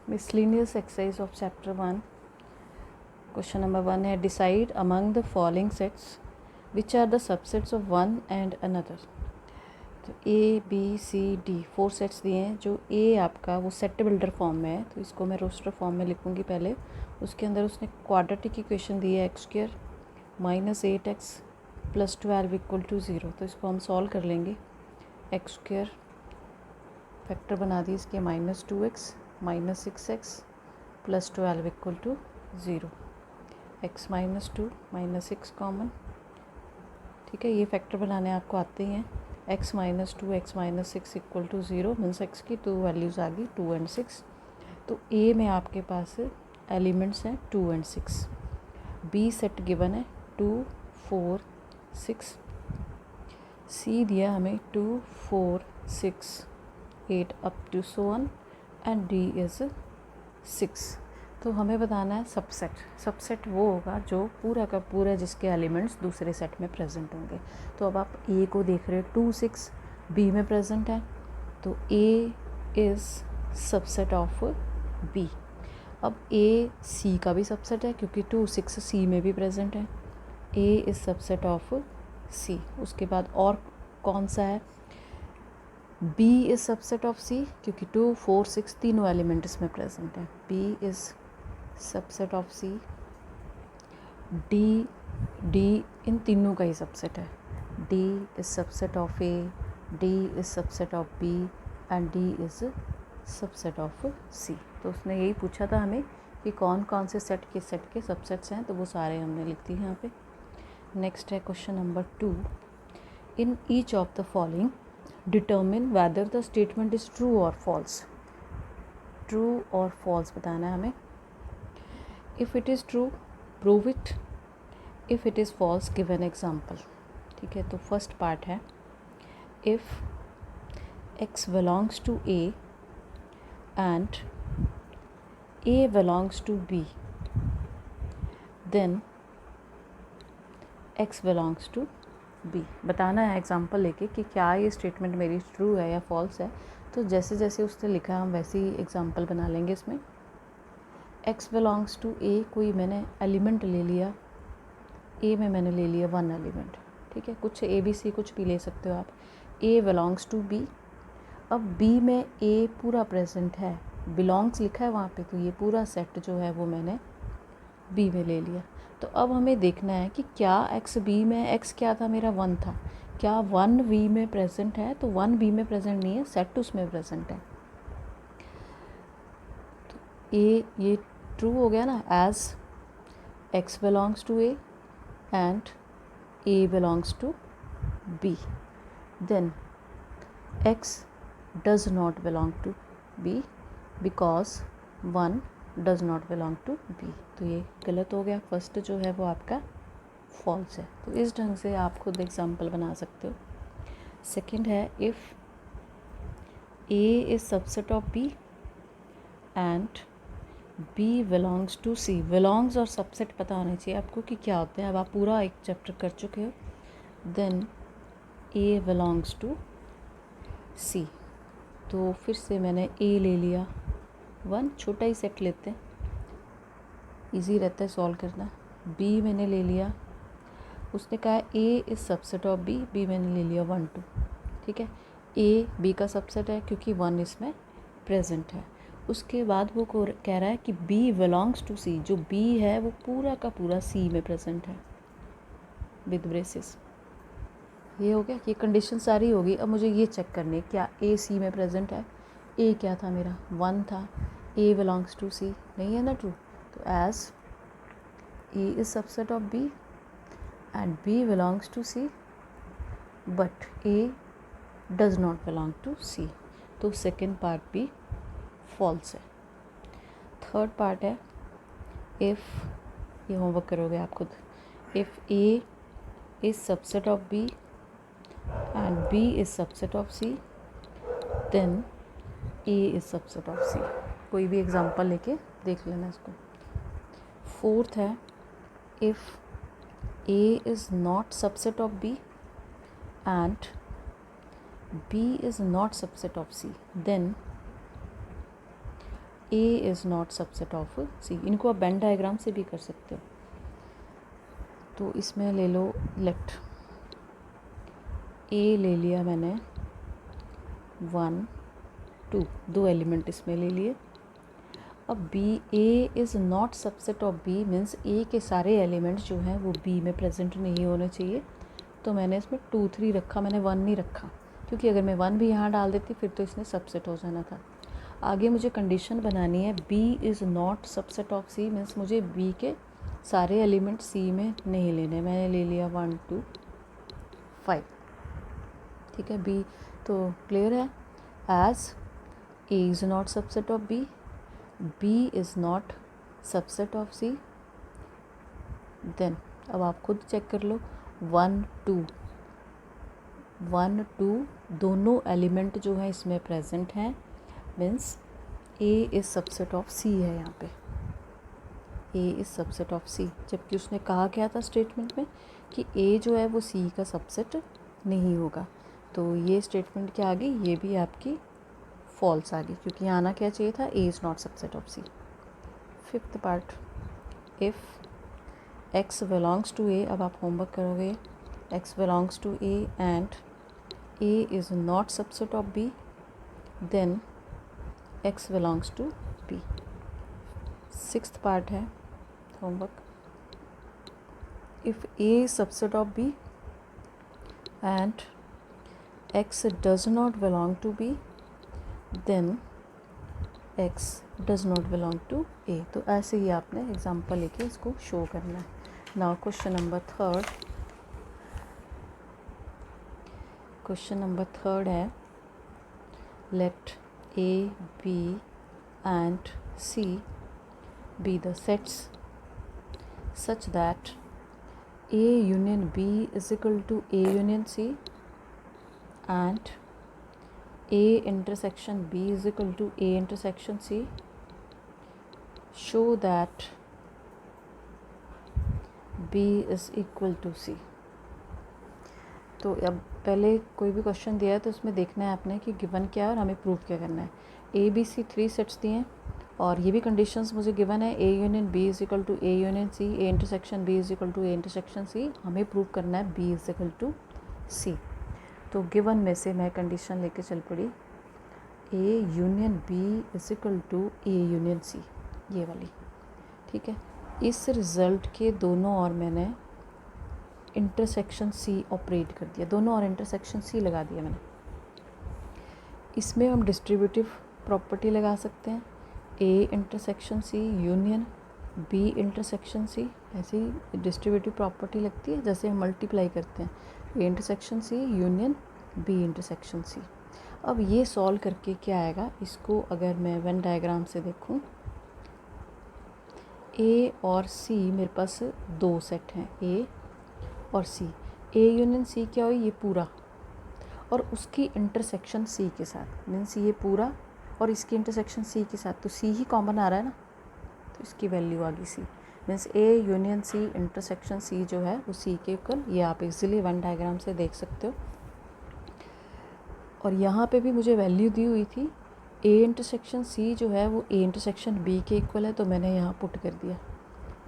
Miscellaneous exercise of chapter 1। Question number 1 है decide among the following sets which are the subsets of one and another. तो A B C D 4 sets दिए हैं। जो ए आपका वो set builder form में है, तो इसको मैं रोस्टर फॉर्म में लिखूँगी पहले। उसके अंदर उसने क्वाड्रेटिक इक्वेशन दी है x square minus 8x plus 12 equal to 0। तो इसको हम सॉल्व कर लेंगे। एक्स स्क्वायर फैक्टर बना दी इसके minus 2x minus 6x plus 12 equal to 0। x minus 2 minus 6 common, ठीक है। ये फैक्टर बनाने आपको आते ही हैं। x minus 2 x minus 6 equal to 0 means x की 2 वैल्यूज़ आ गई 2 एंड 6। तो a में आपके पास एलिमेंट्स हैं 2 एंड 6। b सेट गिवन है 2 4 6। c दिया हमें 2 4 6 8 up to so on and d is 6। तो हमें बताना है सबसेट। सबसेट वो होगा जो पूरा का पूरा जिसके एलिमेंट्स दूसरे सेट में प्रेजेंट होंगे। तो अब आप ए को देख रहे हो 2 6 बी में प्रेजेंट है, तो A is subset of B. अब ए सी का भी सबसेट है क्योंकि 2 6 सी में भी प्रेजेंट है। ए इज़ सबसेट ऑफ सी। उसके बाद और कौन सा है, B is subset of C क्योंकि 2 4 6 तीनों एलिमेंट इसमें प्रेजेंट हैं। B is subset of C। D इन तीनों का ही सबसेट है। D is subset of A, D is subset of B and D is subset of C। तो उसने यही पूछा था हमें कि कौन कौन से सेट के सबसेट्स हैं, तो वो सारे हमने लिख दिए यहाँ पे। नेक्स्ट है question number 2। In each of the following determine whether the statement is true और फॉल्स। ट्रू और फॉल्स बताना है हमें। If it is true prove it, if it is false give an example. ठीक है, तो फर्स्ट पार्ट है if x belongs to a and a belongs to b then x belongs to B. बताना है example लेके कि क्या ये स्टेटमेंट मेरी ट्रू है या फॉल्स है। तो जैसे जैसे उसने लिखा हम वैसे ही एग्जांपल बना लेंगे इसमें। x बिलोंग्स टू ए, कोई मैंने एलिमेंट ले लिया, ए में मैंने ले लिया 1 एलिमेंट, ठीक है। कुछ ए बी सी कुछ भी ले सकते हो आप। ए बिलोंग्स टू बी, अब बी में ए पूरा प्रेजेंट है, बिलोंग्स लिखा है वहाँ पे, तो ये पूरा सेट जो है वो मैंने बी में ले लिया। तो अब हमें देखना है कि क्या एक्स बी में, एक्स क्या था मेरा 1 था, क्या 1 बी में प्रेजेंट है। तो 1 बी में प्रेजेंट नहीं है, सेट उसमें प्रेजेंट है। तो ये ट्रू हो गया ना, as X belongs to A and A belongs to B, then X does not belong to B because 1 does not belong to B. तो ये गलत हो गया, फर्स्ट जो है वो आपका फॉल्स है। तो इस ढंग से आप खुद एग्जाम्पल बना सकते हो। सेकंड है if A is subset of B and B belongs to C. Belongs और सबसेट पता होना चाहिए आपको कि क्या होते हैं। अब आप पूरा एक चैप्टर कर चुके हो। Then A belongs to C, तो फिर से मैंने ए ले लिया 1, छोटा ही सेट लेते हैं, इजी रहता है सॉल्व करना। बी मैंने ले लिया, उसने कहा A is subset of B, B मैंने ले लिया 1 2, ठीक है। ए बी का सबसेट है क्योंकि 1 इसमें प्रेजेंट है। उसके बाद वो कह रहा है कि बी बिलोंग्स टू सी, जो बी है वो पूरा का पूरा सी में प्रेजेंट है विद ब्रेसेस। ये हो गया, ये कंडीशन सारी होगी। अब मुझे ये चेक करनी है क्या ए सी में प्रेजेंट है। ए क्या था मेरा 1 था, ए बिलोंग्स टू सी नहीं है ना ट्रू। तो as A is subset of B and B belongs to C but A does not belong to C, तो सेकेंड पार्ट भी फॉल्स है। थर्ड पार्ट है इफ़, ये होमवर्क करोगे आप खुद, if A is subset of B and B is subset of C then A is subset of C। कोई भी एग्जांपल लेके देख लेना इसको। फोर्थ है if A is not subset of B and B is not subset of C then A is not subset of C. इनको आप Venn diagram से भी कर सकते हो। तो इसमें ले लो लेट ए ले लिया मैंने 1 2, 2 एलिमेंट इसमें ले लिए। अब B A is not subset of B means A के सारे एलिमेंट्स जो हैं वो बी में प्रेजेंट नहीं होने चाहिए। तो मैंने इसमें 2 3 रखा, मैंने 1 नहीं रखा, क्योंकि अगर मैं 1 भी यहाँ डाल देती फिर तो इसने सबसेट हो जाना था। आगे मुझे कंडीशन बनानी है B is not subset of C means मुझे बी के सारे एलिमेंट सी में नहीं लेने। मैंने ले लिया 1 2 5, ठीक है। बी तो क्लियर है, as A is not subset of B, B is not subset of C. Then अब आप खुद चेक कर लो, 1 2 दोनों एलिमेंट जो है इसमें प्रेजेंट हैं means A is subset of C है। यहाँ पे A is subset of C, जबकि उसने कहा क्या था स्टेटमेंट में कि ए जो है वो सी का सबसेट नहीं होगा। तो ये स्टेटमेंट क्या आ गई, ये भी आपकी फॉल्स आ गई, क्योंकि यहाँ आना क्या चाहिए था, A is not subset of C. Fifth part, if x belongs to A, अब आप होमवर्क करोगे, x belongs to A and A is not subset of B, then x belongs to B. Sixth part है homework, if A subset of B and x does not belong to b, then x does not belong to a। तो ऐसे ही आपने example लेके इसको show करना है। Now question number third है, late a b and c be the sets such that a union b is equal to a union c and A intersection B is equal to A intersection C. Show that B is equal to C। तो अब पहले कोई भी question दिया है तो उसमें देखना है आपने कि गिवन क्या है और हमें प्रूव क्या करना है। ए बी सी 3 सेट्स दिए हैं और ये भी कंडीशंस मुझे गिवन है, A union B is equal to A union C, A intersection B is equal to A intersection C. हमें प्रूव करना है B is equal to C. तो गिवन में से मैं कंडीशन लेके चल पड़ी, A union B is equal to A union C, ये वाली, ठीक है। इस रिज़ल्ट के दोनों और मैंने इंटरसेक्शन सी ऑपरेट कर दिया, दोनों और इंटरसेक्शन सी लगा दिया मैंने। इसमें हम डिस्ट्रीब्यूटिव प्रॉपर्टी लगा सकते हैं, A intersection C union B intersection C. ऐसे ही डिस्ट्रीब्यूटिव प्रॉपर्टी लगती है जैसे हम मल्टीप्लाई करते हैं, A intersection C union B intersection C. अब ये सॉल्व करके क्या आएगा, इसको अगर मैं वेन डायग्राम से देखूं, ए और सी मेरे पास 2 सेट हैं, ए और सी। ए यूनियन सी क्या हुई, ये पूरा और उसकी इंटरसेक्शन सी के साथ, मीन्स ये पूरा और इसकी इंटरसेक्शन सी के साथ, तो सी ही कॉमन आ रहा है ना, तो इसकी वैल्यू आ गई C. Means A union C intersection C जो है वो सी के इक्वल, ये आप इजीली वन डायग्राम से देख सकते हो। और यहाँ पे भी मुझे वैल्यू दी हुई थी, ए इंटरसेक्शन सी जो है वो ए इंटरसेक्शन बी के इक्वल है, तो मैंने यहाँ पुट कर दिया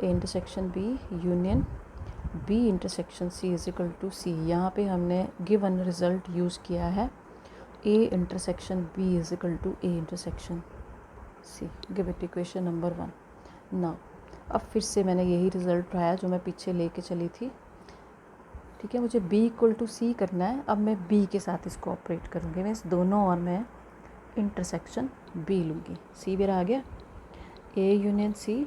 A intersection B union B intersection C is equal to C. यहाँ पे हमने गिवन रिजल्ट यूज़ किया है, A intersection B is equal to A intersection C. Give it equation number 1। Now अब फिर से मैंने यही रिज़ल्ट उठाया जो मैं पीछे लेके चली थी, ठीक है। मुझे b इक्वल टू सी करना है, अब मैं b के साथ इसको ऑपरेट करूँगी, मैं इस दोनों और मैं इंटरसेक्शन b लूँगी। सी मेरा आ गया, a यूनियन c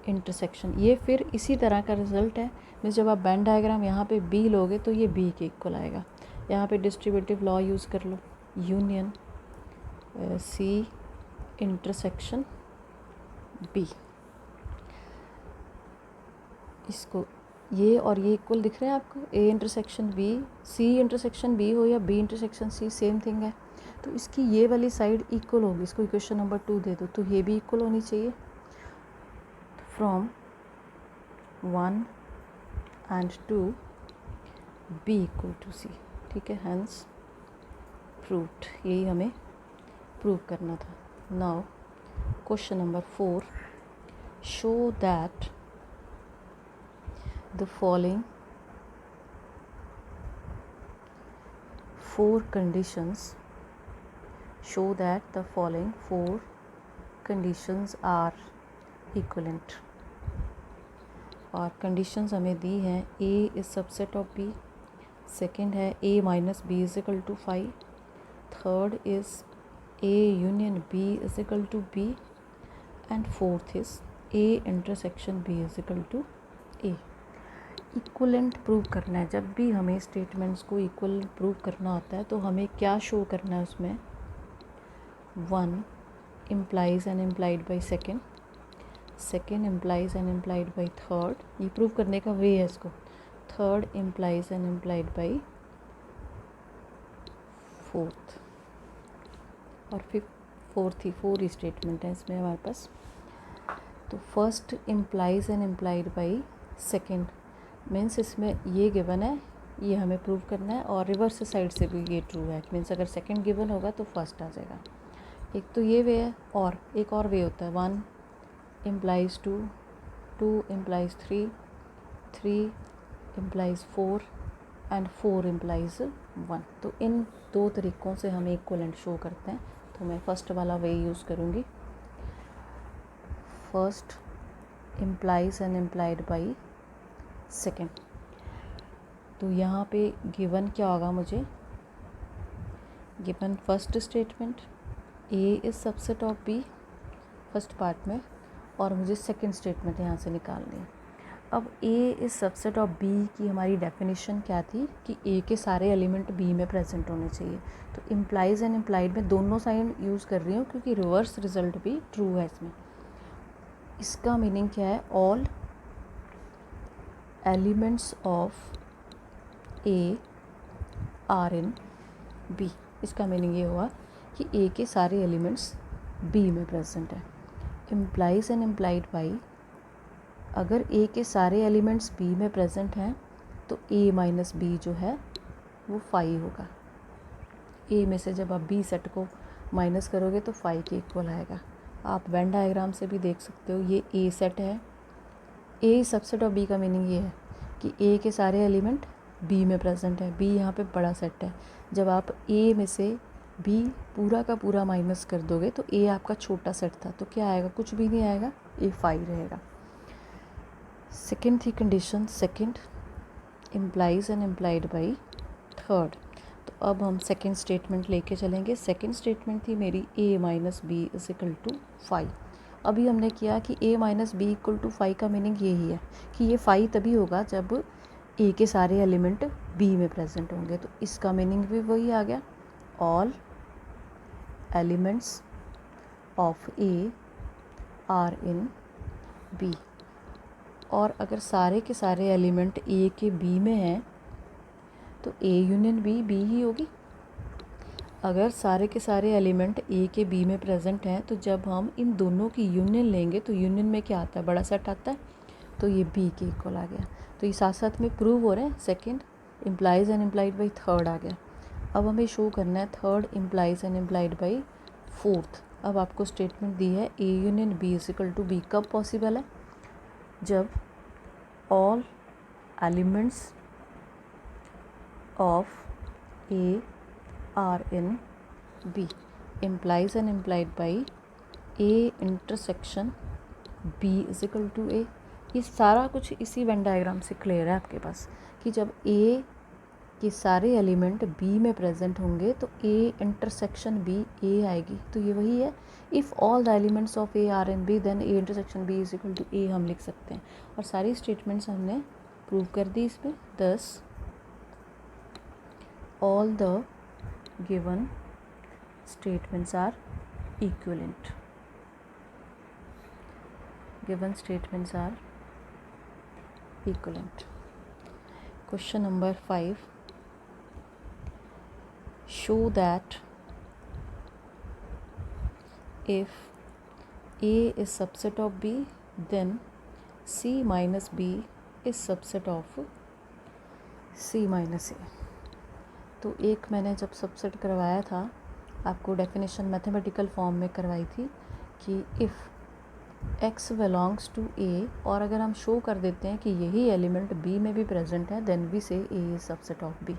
इंटरसेक्शन, ये फिर इसी तरह का रिज़ल्ट है। मैं जब आप वेन डायग्राम यहाँ पे b लोगे तो ये b के इक्वल आएगा। यहाँ पे डिस्ट्रीब्यूटिव लॉ यूज़ कर लो, यूनियन c इंटरसेक्शन b। इसको ये और ये इक्वल दिख रहे हैं आपको, A intersection B, C intersection B हो या B intersection C, same thing है। तो इसकी ये वाली साइड इक्वल होगी, इसको इक्वेशन नंबर 2 दे दो, तो ये भी इक्वल होनी चाहिए। From 1 and 2 B equal to C, ठीक है। हैंस प्रूव्ड, यही हमें प्रूव करना था। Now question number 4, show that the following 4 conditions, show that the following 4 conditions are equivalent. और conditions हमें दी हैं, A is subset of B, second है A minus B is equal to 5, third is A union B is equal to B, and fourth is A intersection B is equal to A. Equivalent prove करना है, जब भी हमें statements को equal prove करना होता है तो हमें क्या शो करना है उसमें, 1 implies and implied by second, second implies and implied by third, ये प्रूव करने का वे है इसको, third implies and implied by fourth, और फिर फोर ही स्टेटमेंट है इसमें हमारे पास। तो first implies and implied by second means इसमें ये गिवन है, ये हमें प्रूव करना है, और रिवर्स साइड से भी ये ट्रू है, मीन्स अगर सेकंड गिवन होगा तो फर्स्ट आ जाएगा। एक तो ये वे है, और एक और वे होता है, 1 implies 2, 2 implies 3, 3 implies 4 and 4 implies 1। तो इन दो तरीक़ों से हम इक्वलेंट शो करते हैं। तो मैं फर्स्ट वाला वे यूज़ करूँगी, first implies and implied by second. तो यहाँ पे गिवन क्या होगा, मुझे given first statement A is subset of B first part में, और मुझे सेकंड स्टेटमेंट यहाँ से निकालनी है। अब A is subset of B की हमारी डेफिनेशन क्या थी कि A के सारे एलिमेंट B में प्रेजेंट होने चाहिए। तो इम्प्लाइज एंड इम्प्लाइड में दोनों साइन यूज़ कर रही हूँ क्योंकि रिवर्स रिजल्ट भी ट्रू है इसमें। इसका मीनिंग क्या है, all elements of A are in B। इसका मीनिंग ये हुआ कि A के सारे एलिमेंट्स B में प्रेजेंट है। इम्प्लाइज एंड इम्प्लाइड बाई, अगर A के सारे एलिमेंट्स B में प्रेजेंट हैं तो A माइनस B जो है वो 5 होगा। A में से जब आप B सेट को माइनस करोगे तो 5 के इक्वल आएगा। आप वेन डायग्राम से भी देख सकते हो, ये A सेट है, A सबसेट ऑफ B का मीनिंग ये है कि A के सारे एलिमेंट B में प्रेजेंट है। B यहाँ पे बड़ा सेट है। जब आप A में से B पूरा का पूरा माइनस कर दोगे तो A आपका छोटा सेट था, तो क्या आएगा, कुछ भी नहीं आएगा, A 5 रहेगा। सेकेंड थी condition, second implies and implied by third. तो अब हम सेकेंड स्टेटमेंट लेके चलेंगे। सेकेंड स्टेटमेंट थी मेरी A minus B is equal to 5। अभी हमने किया कि A minus B equal to 5 का मीनिंग यही है कि ये 5 तभी होगा जब A के सारे एलिमेंट B में प्रेजेंट होंगे। तो इसका मीनिंग भी वही आ गया, all elements of A are in B। और अगर सारे के सारे एलिमेंट A के B में हैं तो A यूनियन B B ही होगी। अगर सारे के सारे एलिमेंट A के B में प्रेजेंट हैं तो जब हम इन दोनों की यूनियन लेंगे तो यूनियन में क्या आता है, बड़ा सेट आता है, तो ये B के इक्वल आ गया। तो ये साथ साथ में प्रूव हो रहे हैं, second implies and implied by third आ गया। अब हमें शो करना है third implies and implied by fourth. अब आपको स्टेटमेंट दी है A union B is equal to B। कब पॉसिबल है, जब all elements of A are in B implies and implied by A intersection B is equal to A। ये सारा कुछ इसी वेन डायग्राम से क्लियर है आपके पास कि जब A के सारे एलिमेंट B में प्रेजेंट होंगे तो A इंटरसेक्शन B A आएगी। तो ये वही है, if all the elements of A are in B then A intersection B is equal to A हम लिख सकते हैं। और सारी स्टेटमेंट्स हमने प्रूव कर दी इसमें। Thus all the given statements are equivalent. Given statements are equivalent. Question number 5, show that if A is subset of B then C minus B is subset of C minus A। तो एक मैंने जब subset करवाया था आपको definition mathematical form में करवाई थी कि if x belongs to a, और अगर हम शो कर देते हैं कि यही एलिमेंट b में भी प्रेजेंट है, देन वी से a is subset of b।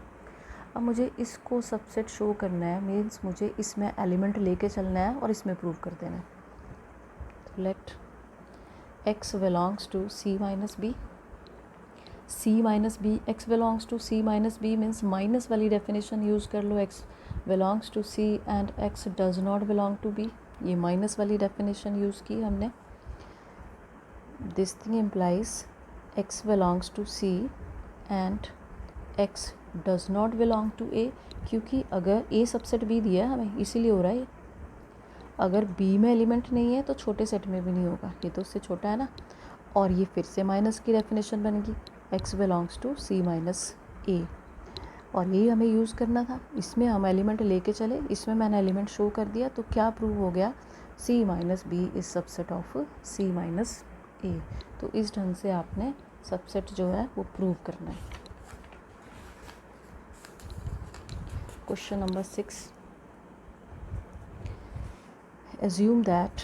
अब मुझे इसको सबसेट शो करना है, मीन्स मुझे इसमें एलिमेंट लेके चलना है और इसमें प्रूव कर देना है। Let x belongs to c minus B, c minus B, x belongs to c minus B means minus वाली डेफिनेशन यूज़ कर लो, x belongs to c and x does not belong to b, ये minus वाली definition use की हमने। This thing implies x belongs to c and x does not belong to a, क्योंकि अगर a subset b दिया है हमें, इसीलिए हो रहा है ये। अगर b में एलिमेंट नहीं है तो छोटे सेट में भी नहीं होगा, ये तो उससे छोटा है ना। और ये फिर से माइनस की डेफिनेशन बनेगी, x belongs to c minus a, और यही हमें यूज़ करना था। इसमें हम एलिमेंट लेके चले, इसमें मैंने एलिमेंट शो कर दिया, तो क्या प्रूव हो गया, c minus B is subset of c minus a। तो इस ढंग से आपने सबसेट जो है वो प्रूव करना है। Question number 6, assume that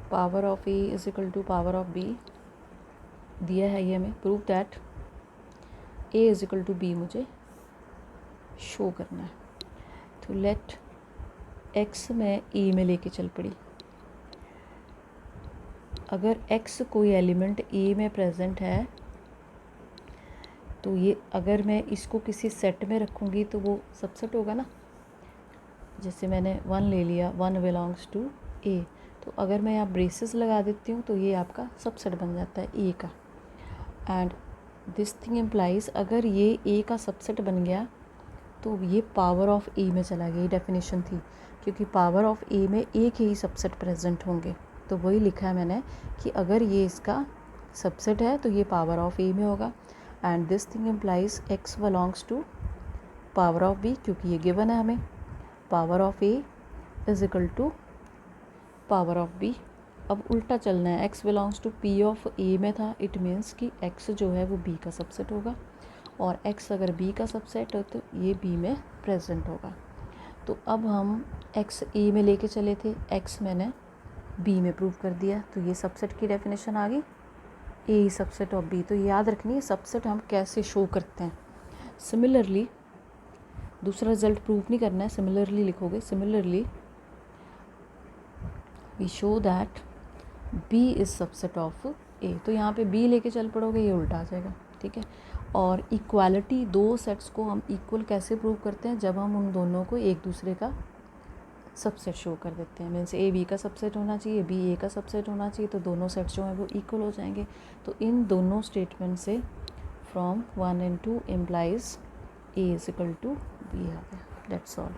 power of a is equal to power of b दिया है ये हमें, prove that a is equal to b मुझे शो करना है। तो लेट x मैं a में लेके चल पड़ी, अगर x कोई एलिमेंट a में प्रेजेंट है तो ये, अगर मैं इसको किसी सेट में रखूँगी तो वो सबसेट होगा ना। जैसे मैंने 1 ले लिया, 1 बिलोंग्स टू a, तो अगर मैं यहाँ ब्रेसेस लगा देती हूँ तो ये आपका सबसेट बन जाता है a का। एंड दिस थिंग इम्प्लाइज, अगर ये a का सबसेट बन गया तो ये पावर ऑफ a में चला गया, ये डेफिनेशन थी, क्योंकि पावर ऑफ a में a के ही सबसेट प्रेजेंट होंगे। तो वही लिखा है मैंने कि अगर ये इसका सबसेट है तो ये पावर ऑफ a में होगा। And this thing implies x belongs to power of b, क्योंकि ये गिवन है हमें, power of a is equal to power of b। अब उल्टा चलना है, x belongs to p of a में था, इट मीन्स कि x जो है वो b का सबसेट होगा, और x अगर b का सबसेट हो तो ये b में प्रेजेंट होगा। तो अब हम x a में लेके चले थे, x मैंने b में प्रूव कर दिया, तो ये सबसेट की डेफिनेशन आ गई, a सबसेट ऑफ b। तो याद रखनी है सबसेट हम कैसे शो करते हैं। सिमिलरली दूसरा रिजल्ट प्रूव नहीं करना है, सिमिलरली लिखोगे, similarly we show that b is subset of a। तो यहाँ पे b लेके चल पड़ोगे, ये उल्टा आ जाएगा, ठीक है। और इक्वालिटी, दो सेट्स को हम इक्वल कैसे प्रूव करते हैं, जब हम उन दोनों को एक दूसरे का सबसेट शो कर देते हैं। मीन्स a b का सबसेट होना चाहिए, b a का सबसेट होना चाहिए, तो दोनों सेट्स जो हैं वो इक्वल हो जाएंगे। तो इन दोनों स्टेटमेंट से from 1 and 2 implies a is equal to b आ गया। That's all.